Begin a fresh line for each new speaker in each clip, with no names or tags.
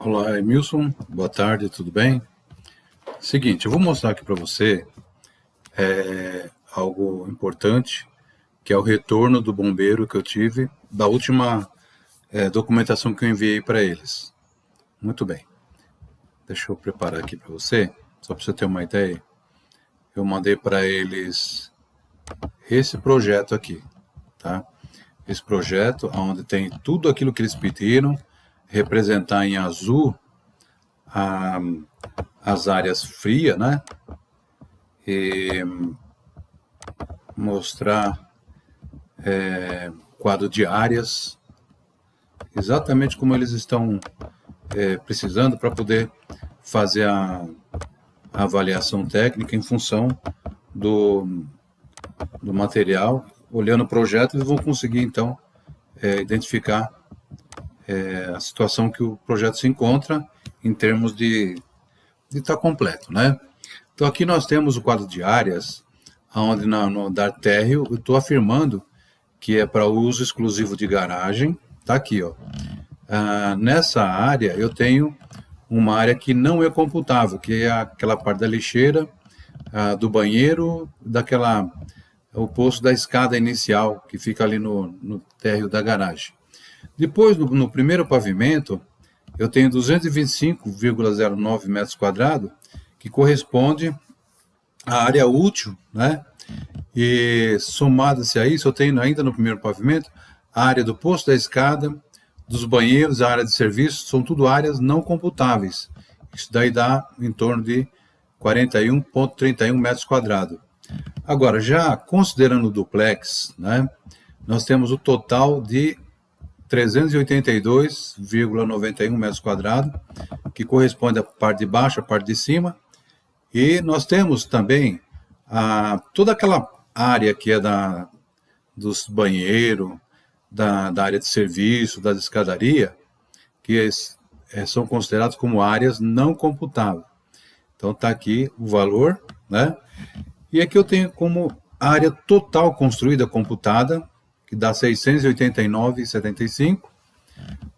Olá, Emilson. Boa tarde, tudo bem? Seguinte, eu vou mostrar aqui para você algo importante, que é o retorno do bombeiro que eu tive da última documentação que eu enviei para eles. Muito bem. Deixa eu preparar aqui para você, só para você ter uma ideia. Eu mandei para eles esse projeto aqui, tá? Esse projeto, onde tem tudo aquilo que eles pediram, representar em azul as áreas frias, né? E mostrar quadro de áreas, exatamente como eles estão precisando para poder fazer a avaliação técnica em função do material. Olhando o projeto, eles vão conseguir, então, identificar a situação que o projeto se encontra em termos de estar completo, né? Então, aqui nós temos o quadro de áreas, onde no andar térreo eu estou afirmando que é para uso exclusivo de garagem. Tá aqui, ó. Nessa área eu tenho uma área que não é computável, que é aquela parte da lixeira, do banheiro, o posto da escada inicial, que fica ali no térreo da garagem. Depois, no primeiro pavimento, eu tenho 225,09 metros quadrados, que corresponde à área útil, né? E somado-se a isso, eu tenho ainda no primeiro pavimento a área do posto da escada, dos banheiros, a área de serviço, são tudo áreas não computáveis. Isso daí dá em torno de 41,31 metros quadrados. Agora, já considerando o duplex, né, nós temos o total de 382,91 metros quadrados, que corresponde à parte de baixo, à parte de cima, e nós temos também toda aquela área que é dos banheiros, da área de serviço, da escadaria, que são considerados como áreas não computáveis. Então está aqui o valor, né? E aqui eu tenho como área total construída computada, que dá 689,75,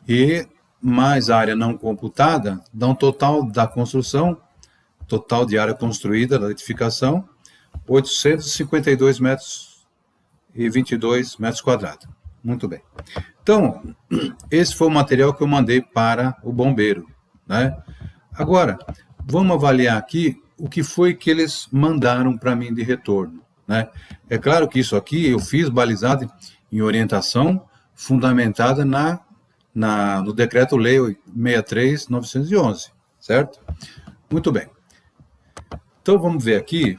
e mais área não computada, dá um total da construção, total de área construída, da edificação, 852 metros e 22 metros quadrados. Muito bem. Então, esse foi o material que eu mandei para o bombeiro, né? Agora, vamos avaliar aqui o que foi que eles mandaram para mim de retorno, né? É claro que isso aqui eu fiz balizado em orientação fundamentada no Decreto-Lei 63/911, certo? Muito bem. Então, vamos ver aqui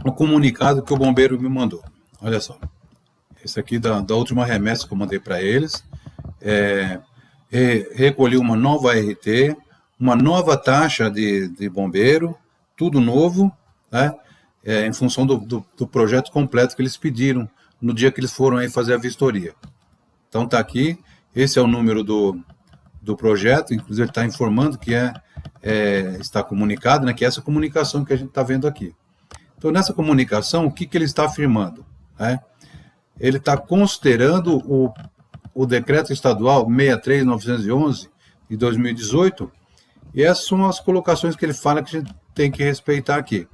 o comunicado que o bombeiro me mandou. Olha só. Esse aqui da última remessa que eu mandei para eles. Recolhi uma nova RT, uma nova taxa de bombeiro, tudo novo, né? Em função do projeto completo que eles pediram no dia que eles foram aí fazer a vistoria. Então está aqui, esse é o número do projeto, inclusive ele está informando que está comunicado, né, que é essa comunicação que a gente está vendo aqui. Então nessa comunicação, o que ele está afirmando, né? Ele está considerando o decreto estadual 63/911 de 2018, e essas são as colocações que ele fala que a gente tem que respeitar aqui.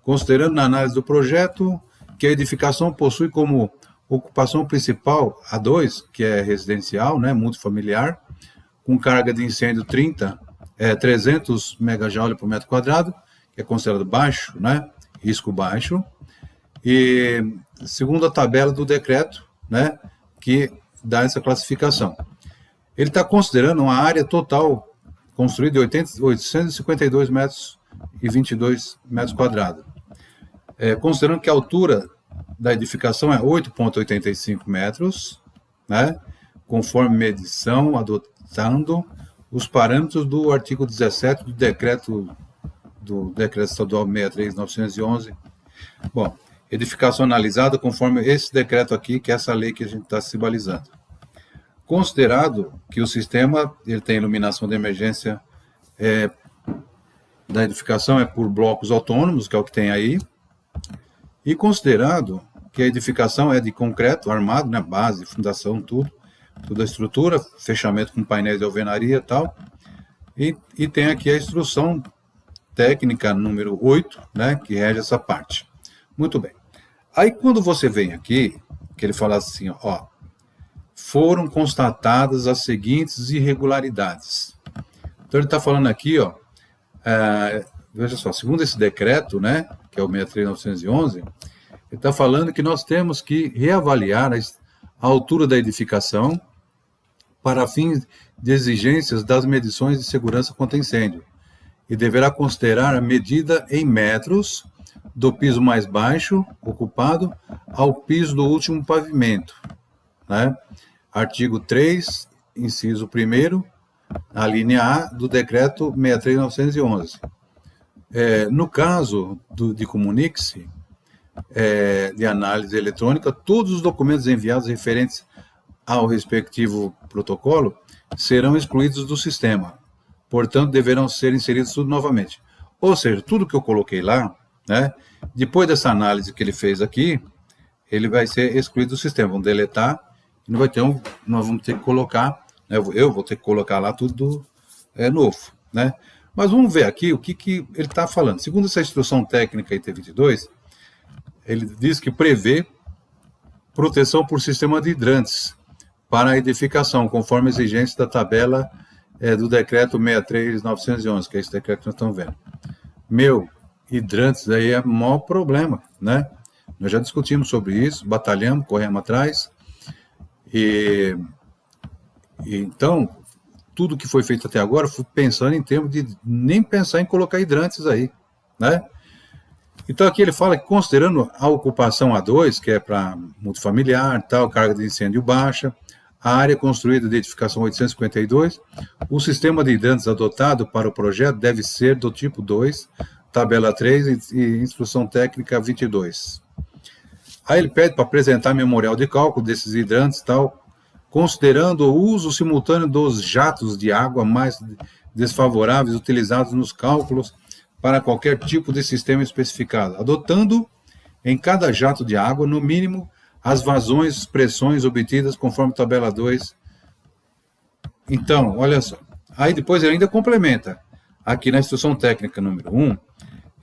Considerando na análise do projeto que a edificação possui como ocupação principal a 2, que é residencial, né, multifamiliar, com carga de incêndio 300 megajoule por metro quadrado, que é considerado baixo, né, risco baixo, e segundo a tabela do decreto, né, que dá essa classificação. Ele está considerando uma área total construída de 852 metros e 22 metros quadrados. Considerando que a altura da edificação é 8,85 metros, né, conforme medição, adotando os parâmetros do artigo 17 do decreto estadual 63/911. Bom, edificação analisada conforme esse decreto aqui, que é essa lei que a gente está se balizando. Considerado que o sistema ele tem iluminação de emergência da edificação por blocos autônomos, que é o que tem aí, e considerado que a edificação é de concreto armado, né, base, fundação, tudo, toda a estrutura, fechamento com painéis de alvenaria e tal, e tem aqui a instrução técnica número 8, né, que rege essa parte. Muito bem. Aí quando você vem aqui, que ele fala assim, ó, foram constatadas as seguintes irregularidades. Então ele está falando aqui, ó, veja só, segundo esse decreto, né, que é o 63.911, ele está falando que nós temos que reavaliar a altura da edificação para fins de exigências das medições de segurança contra incêndio e deverá considerar a medida em metros do piso mais baixo ocupado ao piso do último pavimento, né? Artigo 3, inciso 1º, a linha A do decreto 63.911. No caso de comunique-se, de análise eletrônica, todos os documentos enviados referentes ao respectivo protocolo serão excluídos do sistema. Portanto, deverão ser inseridos tudo novamente. Ou seja, tudo que eu coloquei lá, né, depois dessa análise que ele fez aqui, ele vai ser excluído do sistema. Vamos deletar, e não vai ter nós vamos ter que colocar, né, eu vou ter que colocar lá tudo novo, né? Mas vamos ver aqui o que ele está falando. Segundo essa instrução técnica IT22, ele diz que prevê proteção por sistema de hidrantes para a edificação, conforme a exigência da tabela do decreto 63.911, que é esse decreto que nós estamos vendo. Hidrantes aí é o maior problema, né? Nós já discutimos sobre isso, batalhamos, corremos atrás, e então, tudo que foi feito até agora, fui pensando em termos de nem pensar em colocar hidrantes aí, né? Então aqui ele fala que considerando a ocupação A2, que é para multifamiliar, tal, carga de incêndio baixa, a área construída de edificação 852, o sistema de hidrantes adotado para o projeto deve ser do tipo 2, tabela 3 e instrução técnica 22. Aí ele pede para apresentar memorial de cálculo desses hidrantes, tal, considerando o uso simultâneo dos jatos de água mais desfavoráveis utilizados nos cálculos para qualquer tipo de sistema especificado, adotando em cada jato de água, no mínimo, as vazões, pressões obtidas conforme tabela 2. Então, olha só. Aí depois ele ainda complementa, aqui na instrução técnica número 1,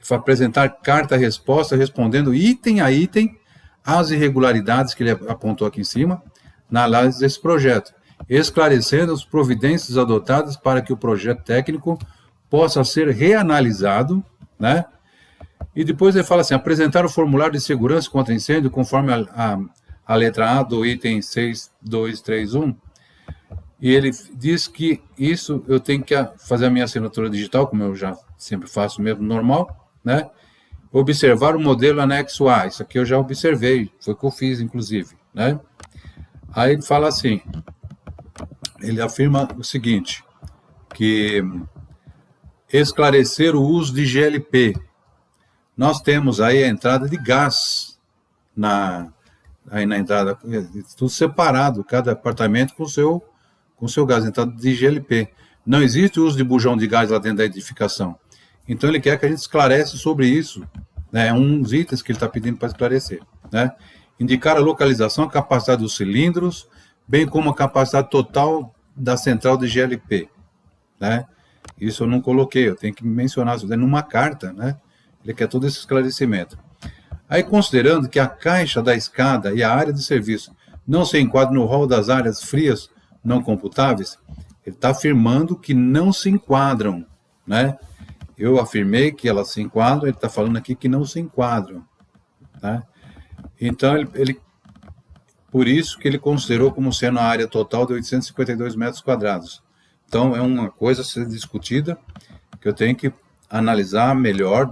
vai apresentar carta-resposta respondendo item a item as irregularidades que ele apontou aqui em cima, na análise desse projeto, esclarecendo as providências adotadas para que o projeto técnico possa ser reanalisado, né? E depois ele fala assim, apresentar o formulário de segurança contra incêndio conforme a letra A do item 6231, e ele diz que isso eu tenho que fazer a minha assinatura digital, como eu já sempre faço mesmo, normal, né? Observar o modelo anexo A, isso aqui eu já observei, foi o que eu fiz, inclusive, né? Aí ele fala assim, ele afirma o seguinte, que esclarecer o uso de GLP. Nós temos aí a entrada de gás aí na entrada, tudo separado, cada apartamento com o seu gás, entrada de GLP. Não existe o uso de bujão de gás lá dentro da edificação. Então ele quer que a gente esclarece sobre isso, né? Uns itens que ele está pedindo para esclarecer, né? Indicar a localização, a capacidade dos cilindros, bem como a capacidade total da central de GLP, né? Isso eu não coloquei, eu tenho que mencionar isso numa carta, né? Ele quer todo esse esclarecimento. Aí, considerando que a caixa da escada e a área de serviço não se enquadram no rol das áreas frias não computáveis, ele está afirmando que não se enquadram, né? Eu afirmei que elas se enquadram, ele está falando aqui que não se enquadram, né? Então, por isso que ele considerou como sendo a área total de 852 metros quadrados. Então, é uma coisa a ser discutida, que eu tenho que analisar melhor,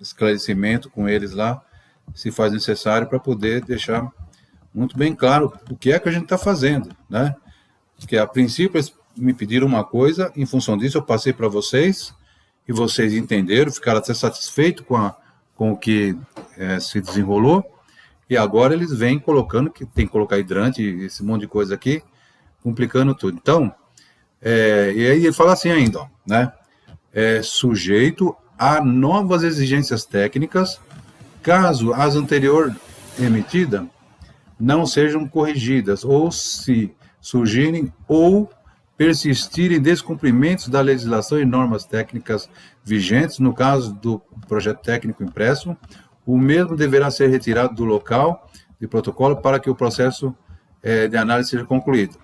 esclarecimento com eles lá, se faz necessário, para poder deixar muito bem claro o que é que a gente está fazendo, né? Porque, a princípio, eles me pediram uma coisa, em função disso eu passei para vocês, e vocês entenderam, ficaram até satisfeitos com o que se desenrolou, e agora eles vêm colocando que tem que colocar hidrante, esse monte de coisa aqui, complicando tudo. Então, e aí ele fala assim ainda, ó, né? Sujeito a novas exigências técnicas, caso as anterior emitida não sejam corrigidas, ou se surgirem ou persistirem descumprimentos da legislação e normas técnicas vigentes, no caso do projeto técnico impresso, o mesmo deverá ser retirado do local de protocolo para que o processo de análise seja concluído.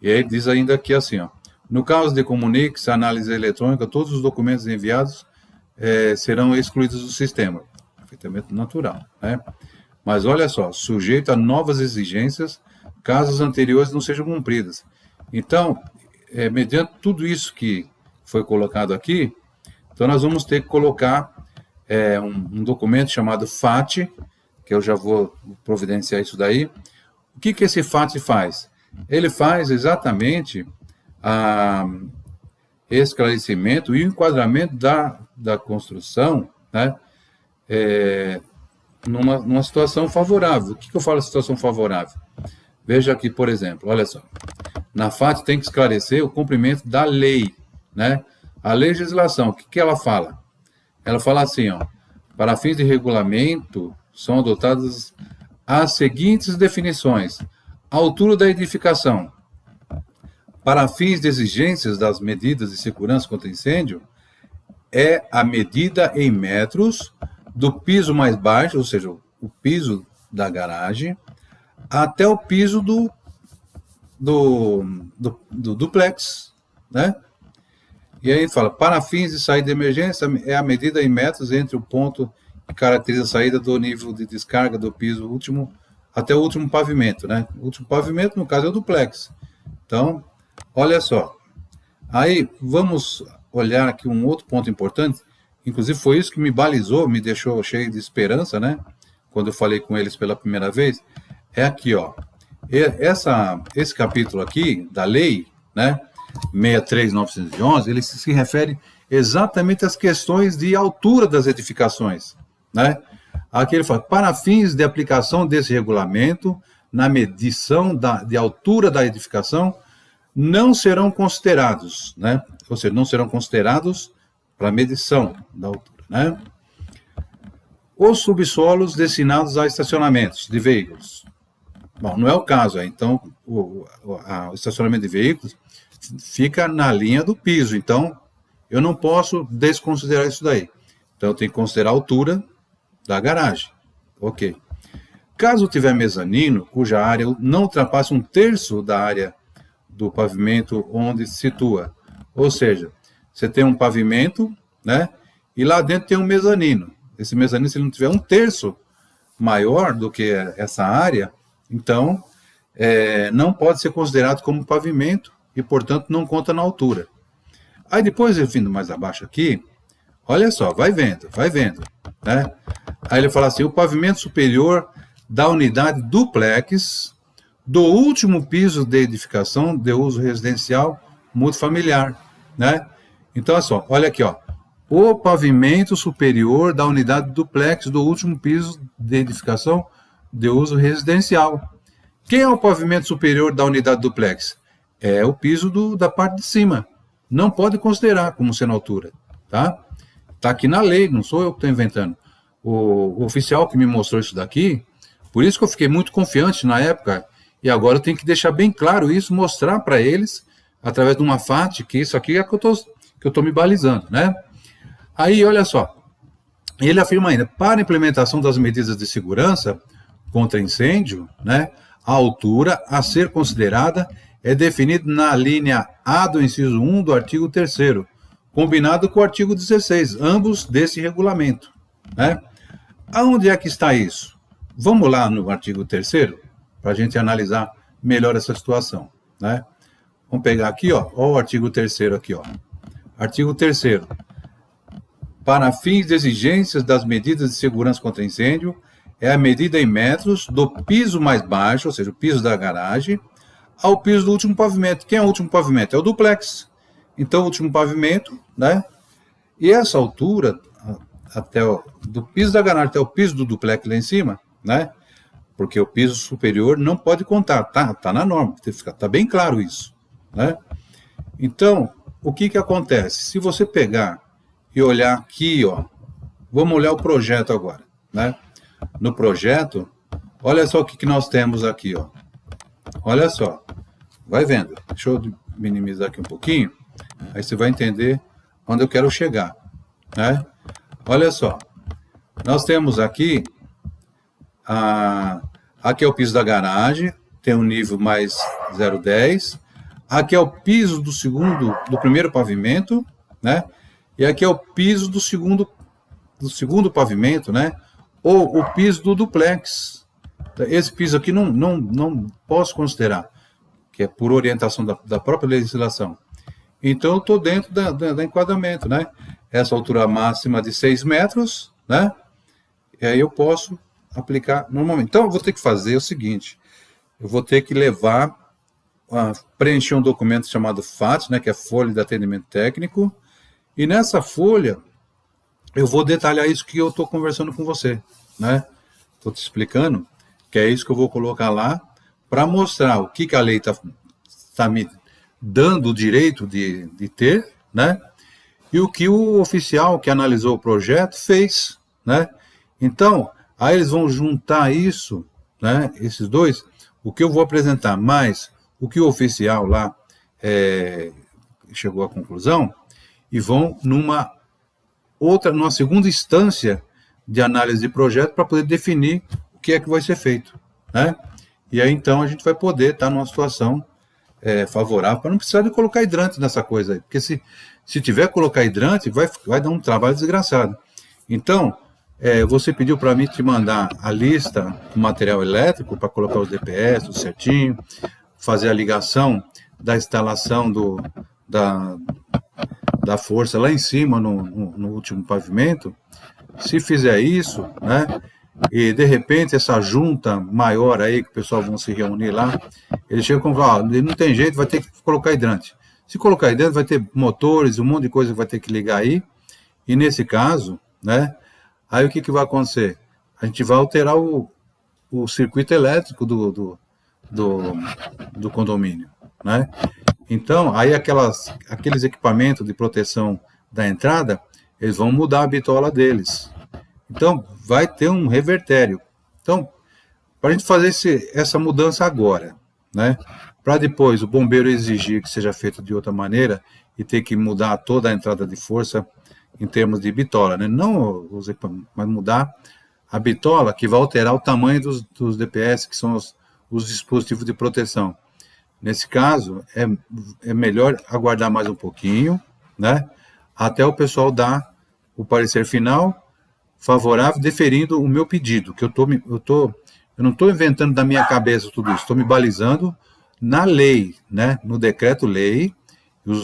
E aí diz ainda aqui assim, ó, no caso de comuniques, análise eletrônica, todos os documentos enviados serão excluídos do sistema. Perfeitamente natural, né? Mas olha só, sujeito a novas exigências, caso as anteriores não sejam cumpridas. Então, mediante tudo isso que foi colocado aqui, então nós vamos ter que colocar um documento chamado FAT, que eu já vou providenciar isso daí. O que esse FAT faz? Ele faz exatamente esclarecimento e o enquadramento da construção, né, numa situação favorável. O que eu falo situação favorável? Veja aqui, por exemplo, olha só. Na FAT tem que esclarecer o cumprimento da lei, né? A legislação, o que ela fala? Ela fala assim, ó, para fins de regulamento, são adotadas as seguintes definições. A altura da edificação. Para fins de exigências das medidas de segurança contra incêndio, é a medida em metros do piso mais baixo, ou seja, o piso da garagem, até o piso do duplex, né? E aí fala, para fins de saída de emergência, é a medida em metros entre o ponto que caracteriza a saída do nível de descarga do piso último até o último pavimento, né? O último pavimento, no caso, é o duplex. Então, olha só. Aí, vamos olhar aqui um outro ponto importante. Inclusive, foi isso que me balizou, me deixou cheio de esperança, né? Quando eu falei com eles pela primeira vez. É aqui, ó. Esse capítulo aqui, da lei, né? 63.911, ele se refere exatamente às questões de altura das edificações, né? Aqui ele fala, para fins de aplicação desse regulamento, na medição de altura da edificação, não serão considerados, né? Ou seja, não serão considerados para medição da altura, né? Os subsolos destinados a estacionamentos de veículos. Bom, não é o caso, então o estacionamento de veículos fica na linha do piso, então eu não posso desconsiderar isso daí. Então eu tenho que considerar a altura da garagem. Ok. Caso tiver mezanino, cuja área não ultrapasse 1/3 da área do pavimento onde se situa. Ou seja, você tem um pavimento, né? E lá dentro tem um mezanino. Esse mezanino, se ele não tiver 1/3 maior do que essa área, então não pode ser considerado como pavimento e, portanto, não conta na altura. Aí depois, vindo mais abaixo aqui, olha só, vai vendo, né? Aí ele fala assim, o pavimento superior da unidade duplex do último piso de edificação de uso residencial multifamiliar, né? Então, olha aqui, ó, o pavimento superior da unidade duplex do último piso de edificação de uso residencial. Quem é o pavimento superior da unidade duplex? É o piso da parte de cima. Não pode considerar como sendo altura, tá? Tá aqui na lei, não sou eu que estou inventando. O oficial que me mostrou isso daqui, por isso que eu fiquei muito confiante na época, e agora eu tenho que deixar bem claro isso, mostrar para eles, através de uma FAT, que isso aqui é que eu tô me balizando, né? Aí, olha só, ele afirma ainda, para a implementação das medidas de segurança contra incêndio, né, a altura a ser considerada é definida na linha A do inciso 1 do artigo 3º, combinado com o artigo 16, ambos desse regulamento, né? Aonde é que está isso? Vamos lá no artigo 3º, para a gente analisar melhor essa situação, né? Vamos pegar aqui, ó o artigo 3º aqui, ó. Artigo 3º. Para fins de exigências das medidas de segurança contra incêndio, é a medida em metros do piso mais baixo, ou seja, o piso da garagem, ao piso do último pavimento. Quem é o último pavimento? É o duplex. Então, o último pavimento, né? E essa altura, do piso da garagem até o piso do duplex lá em cima, né? Porque o piso superior não pode contar, tá na norma, tá bem claro isso, né? Então, o que acontece? Se você pegar e olhar aqui, ó, vamos olhar o projeto agora, né? No projeto, Olha só o que nós temos aqui, ó. Olha só. Vai vendo. Deixa eu minimizar aqui um pouquinho. Aí você vai entender onde eu quero chegar, né? Olha só. Nós temos aqui, aqui é o piso da garagem, tem um nível mais 0,10. Aqui é o piso do primeiro pavimento, né? E aqui é o piso do segundo pavimento, né? Ou o piso do duplex. Esse piso aqui não posso considerar, que é por orientação da própria legislação. Então, eu estou dentro da enquadramento, né? Essa altura máxima de 6 metros, né? E aí eu posso aplicar normalmente. Então, eu vou ter que fazer o seguinte, eu vou ter que preencher um documento chamado FAT, né? Que é Folha de Atendimento Técnico, e nessa folha, eu vou detalhar isso que eu estou conversando com você, né? Estou te explicando que é isso que eu vou colocar lá para mostrar o que a lei tá me dando o direito de ter, né? E o que o oficial que analisou o projeto fez, né? Então, aí eles vão juntar isso, né? Esses dois, o que eu vou apresentar, mais o que o oficial lá chegou à conclusão, e vão numa segunda instância de análise de projeto para poder definir o que é que vai ser feito, né? E aí, então, a gente vai poder estar numa situação favorável para não precisar de colocar hidrante nessa coisa aí, porque se tiver que colocar hidrante, vai dar um trabalho desgraçado. Então, você pediu para mim te mandar a lista do material elétrico para colocar os DPS, tudo certinho, fazer a ligação da instalação da força lá em cima, no último pavimento. Se fizer isso, né, e de repente essa junta maior aí, que o pessoal vão se reunir lá, eles chegam e falam, não tem jeito, vai ter que colocar hidrante. Se colocar hidrante, vai ter motores, um monte de coisa que vai ter que ligar aí, e nesse caso, né, aí o que vai acontecer? A gente vai alterar o circuito elétrico do condomínio, né? Então, aí aqueles equipamentos de proteção da entrada, eles vão mudar a bitola deles. Então, vai ter um revertério. Então, para a gente fazer essa mudança agora, né? Para depois o bombeiro exigir que seja feito de outra maneira e ter que mudar toda a entrada de força em termos de bitola, né? Não os equipamentos, mas mudar a bitola, que vai alterar o tamanho dos DPS, que são os dispositivos de proteção. Nesse caso, é melhor aguardar mais um pouquinho, né? Até o pessoal dar o parecer final favorável, deferindo o meu pedido, que eu não estou inventando da minha cabeça tudo isso, estou me balizando na lei, né? No decreto-lei o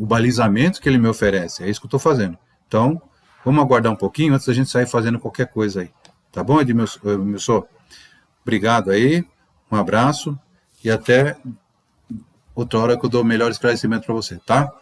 balizamento que ele me oferece. É isso que eu estou fazendo. Então, vamos aguardar um pouquinho antes da gente sair fazendo qualquer coisa aí. Tá bom, Edmilson? Obrigado aí. Um abraço e até outra hora que eu dou o melhor esclarecimento para você, tá?